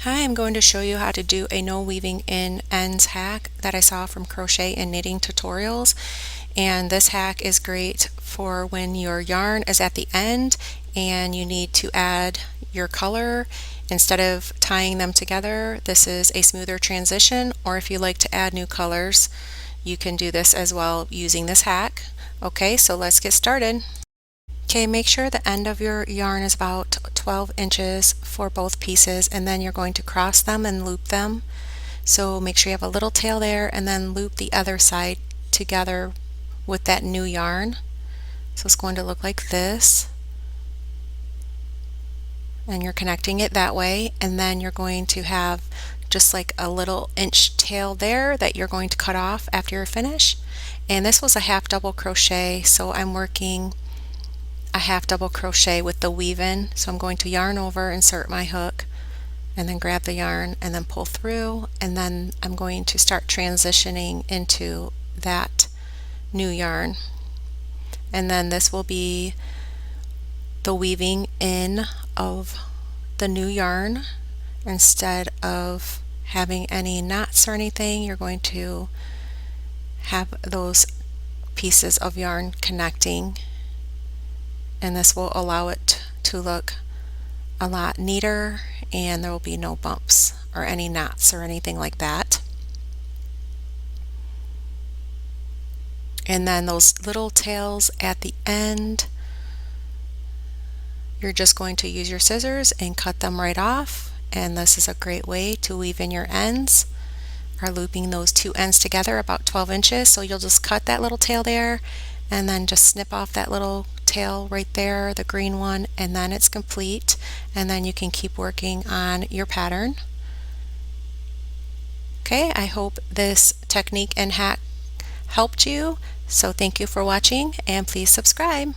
Hi, I'm going to show you how to do a no weaving in ends hack that I saw from crochet and knitting tutorials. And this hack is great for when your yarn is at the end and you need to add your color. Instead of tying them together, this is a smoother transition, or if you like to add new colors, you can do this as well using this hack. Okay, so let's get started. Okay, make sure the end of your yarn is about 12 inches for both pieces, and then you're going to cross them and loop them. So make sure you have a little tail there and then loop the other side together with that new yarn. So it's going to look like this. And you're connecting it that way, and then you're going to have just like a little inch tail there that you're going to cut off after you're finished. And this was a half double crochet, so I'm working a half double crochet with the weave in. So I'm going to yarn over, insert my hook, and then grab the yarn and then pull through, and then I'm going to start transitioning into that new yarn. And then this will be the weaving in of the new yarn. Instead of having any knots or anything, you're going to have those pieces of yarn connecting, and this will allow it to look a lot neater, and there will be no bumps or any knots or anything like that. And then those little tails at the end, you're just going to use your scissors and cut them right off. And this is a great way to weave in your ends, or looping those two ends together about 12 inches. So you'll just cut that little tail there and then just snip off that little tail right there, the green one, and then it's complete. And then you can keep working on your pattern. Okay, I hope this technique and hack helped you. So thank you for watching, and please subscribe.